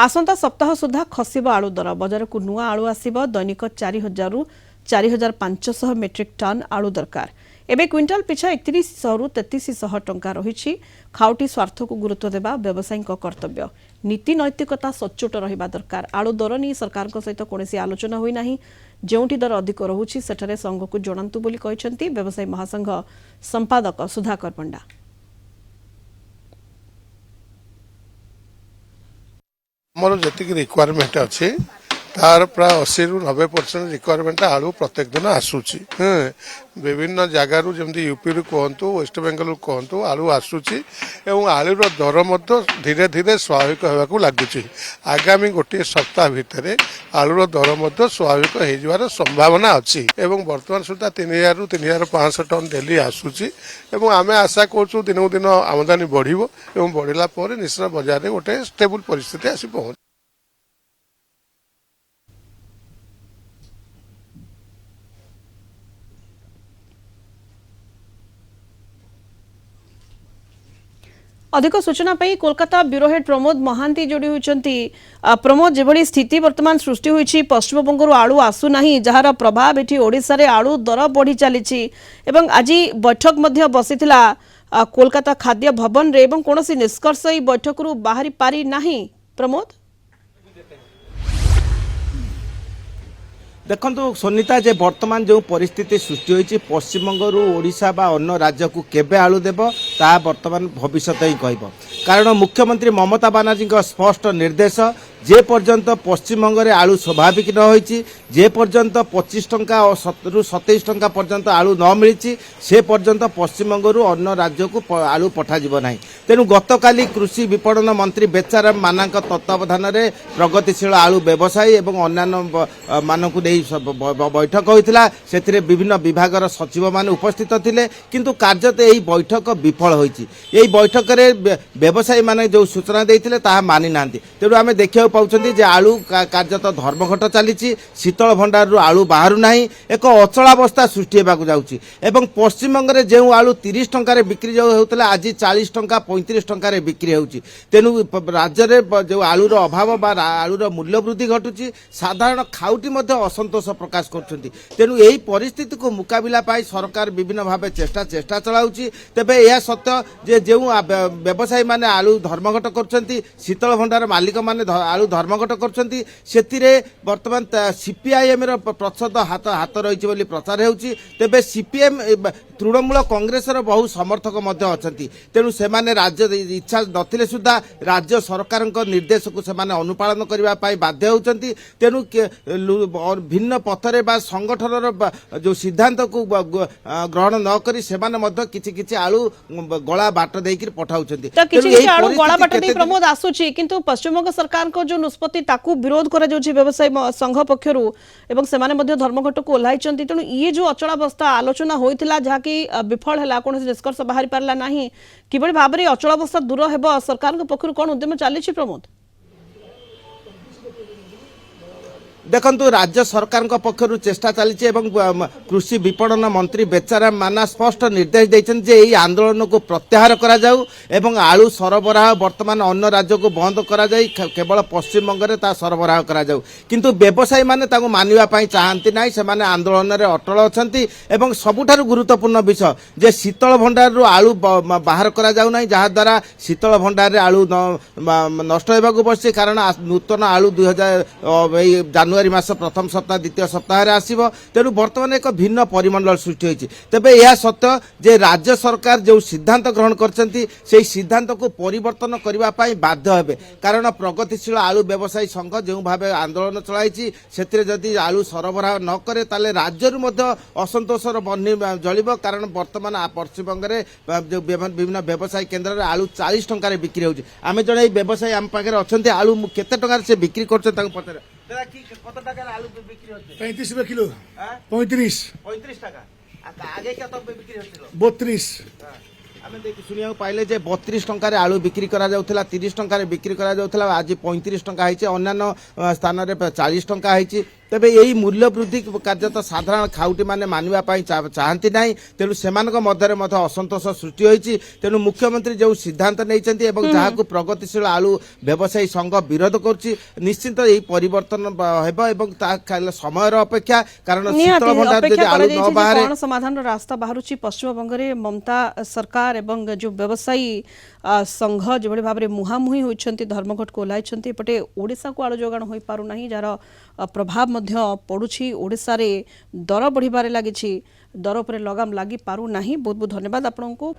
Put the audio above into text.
आसंता सप्ताह सुधा खसिब आलू दर बजार को नुआ आलू आसिब दैनिक 4000 रु 4500 मेट्रिक टन आलू दरकार एबे क्विंटाल पिछा 3100 रु 3300 टंका रही। खाउटी स्वार्थ को गुरुत्व देवा व्यवसायी कर्तव्य नीति नैतिकता सच्चोट रहिबा दरकार। आलू दर नहीं सरकार सहित कोनोसी आलोचना होई नाही। जेउठी दर अधिक रहुछि सेठरे संघ को जणांतु बोली कहिसेंती व्यवसायी महासंघ संपादक सुधाकर पंडा। मोर जी रिक्वायरमेंट अच्छी तार प्राय 80 रु 90% रिक्वायरमेंट आलू प्रत्येक दिन आसूची। विभिन्न जगार जमी यूपी रु कहतु वेस्ट बेंगल कहतु आलू आसूची एवं आलूर दर धीरे धीरे स्वाभाविक होगा लगुच। आगामी गोटे सप्ताह भितर आलूर दर स्वाभाविक हो संभावना अच्छी एवं बर्तमान सुधा 3000 रु 3500 टन डेली आसूची एवं आम आशा करूँ दिन दिन आमदानी बढ़िबो एवं बढ़ला पर निश्चित बजार में गोटे स्टेबल परिस्थिति आसी पहुँच। अधिक सूचना पाई कोलकाता ब्यूरो हेड प्रमोद महांती जोड़ी होती। प्रमोद जेभली स्थिति वर्तमान सृष्टि होईछि पश्चिमबंग आलू आसु नाही जार प्रभाव एठी ओडिशा रे आलू दर बढ़ी चली एवं आज बैठक मध्य बसिथिला कोलकाता खाद्य भवन रे एवं कोनोसी निष्कर्ष ई बैठक रु बाहरी पारी नाही। प्रमोद देखो सोनिता जे वर्तमान जो परिस्थिति सृष्टि होती पश्चिमबंग ओडिशा बा अन्य राज्य को केबे आलू देव ता वर्तमान भविष्य ही कहब। कारण मुख्यमंत्री ममता बानार्जी स्पष्ट निर्देश जे पर्यंत पश्चिमबंग रे आलू स्वाभाविक न होईची जे पर्यंत 25 टंका रु 27 टंका पर्यंत आलू न मिली से पर्यंत पश्चिमबंग अन्य राज्य को आलू पठाଯିब नाही। तेणु गतकाली कृषि विपणन मंत्री बेचाराम मानांक तत्वावधान में प्रगतिशील आलू व्यवसायी एवं अन्य मानक बैठक होता से विभिन्न विभागर सचिव मान उपस्थित थिले किंतु कार्यत यही बैठक विफल होईची। यही बैठक में व्यवसायी माने जो सूचना देते ताहा मानि नांती। तेणु आम देखा पाउछंती जे आलू कार्यत धर्मघट चली शीतल भंडार आलू बाहर नाही एक अचलावस्था सृष्टि होगा जाउची एवं पश्चिमबंग रे जो आलू 30 टंका बिक्री जो होता आज 40 टंका 35 टंका बिक्री होउची। तेणु राज्य में जो आलूर अभाव बा आलूर मूल्य वृद्धि घटुची साधारण खाउटी मध्य असंतोष प्रकाश करछंती। तेणु यही परिस्थिति को मुकाबिला पाई सरकार विभिन्न भाव चेष्टा चलाउची। तेबे यह सत्य जे जो व्यवसायी माने आलू धर्मघट करछंती शीतल भंडार मालिक माने आलू धर्मघट करछंती सेतिरे वर्तमान सीपीआईएम रो प्रतिशत हाथ रही बोली प्रचार होउची। तेबे सीपीएम तृणमूल कांग्रेस बहु समर्थक मध्य अछंती। तेणु सेमाने राज्य इच्छा नथिले सुद्धा राज्य सरकार निर्देश को सेमाने अनुपालन करबा पाई बाध्य होउचंती। तेणु भिन्न पथरे बा संगठन जो सिद्धांत को ग्रहण न करी सेमाने मध्य किछि आलू गला बाट देकर पठाउचंती। गला बाट दे प्रमोद आसुची किंतु पश्चिमबंग सरकार को जो निष्पत्ति ताकू विरोध करा जाउची व्यवसायी संघ पक्षरु एवं सेमाने मध्य धर्मघट को ओल्हाइचंती। तेणु ये जो अचलावस्था आलोचना होइतिला जहाकी विफल है कौन निष्कर्ष बाहरी पारला नहीं किभली भाव में अचलावस्था दूर हेब सरकार पक्षरु कोन उद्यम चली। प्रमोद देखंतु राज्य सरकार पक्षरु चेष्टा चली कृषि विपणन मंत्री बेचाराम माना स्पष्ट निर्देश देछन जे एही आंदोलन को प्रत्याहार करा जाऊ एवं आलू सरबराह वर्तमान अन्य राज्य को बंद करा जाई केवल पश्चिमबंग रे ता सरबराह करा जाऊ। किंतु व्यवसायी माने ताको मानिबा पई चाहंती नाही सेमाने आंदोलन रे अटल अछंती एवं सबुठारु गुरुत्वपूर्ण विषय जे शीतल भंडार रु आलू बाहर करा जाऊ नाही जहा द्वारा शीतल भंडार रे आलू नष्ट होबा को बसছে। कारण नूतन आलू 2000 जानुआरी मास प्रथम सप्ताह द्वितीय सप्ताह आसब। तेणु बर्तमान एक भिन्न परिमंडल सृष्टि होती। तेबे यह सत्य जे राज्य सरकार जो सिद्धांत ग्रहण करछंती से सिद्धांत को परिवर्तन करबा पाई बाध्य हेबे। कारण प्रगतिशील आलू व्यवसायी संघ जो भाव आंदोलन चलाई से जदि आलू सरबराह न करे ताले राज्य असंतोषर बन्ही जलिब। कारण वर्तमान पश्चिमबंग जो विभिन्न व्यवसायी केन्द्र में आलू 40 टंका बिक्री होउची। आमे जणे व्यवसायी आम पाखे अच्छा आलू केते टंका से बिक्री करछन ताको पचरे कत टाका आलू बिक्री होते 35 रुपए किलो 35 टाका आगे क्या तब बिक्री होती 32 आम शुणा पाइले 32 टंकार आलू बिक्री करा जाउथला 30 टंकार बिक्री करा जाउथला आज 35 टंका होती अन्य स्थान में 40 टंका होती। तेबे यही मूल्य वृद्धि कार्यतः साधारण खाउटी माने मानिबा पई चाहती नाही तेणु सेमानक मध्यरे मध्य असंतोष सृष्टि होईछि तेणु मुख्यमंत्री जो सिद्धांत नैचंती एवं जहाकु प्रगतिशील आलू व्यवसायी संघ विरोध करछि निश्चित यही परिवर्तन हेबो एवं ता समय अपेक्षा कारण शीतल भंडार जदि आलू न बाहरे कौन समाधान रास्ता बाहरुची पश्चिम बंगरे ममता सरकार एवं जो व्यवसायी संघ जो भाव में मुहांमुही होइछंती धर्मघट को ओह्लाइछंती एपटे ओडिशा को आलू जोगाण होई पारु नाही जार प्रभाव मध्य पड़ुछि ओडिशा रे दर बढ़िबारे लागिछि दर उपरे लगाम लागि पारु नाही बहुत बहुत धन्यवाद आपनको।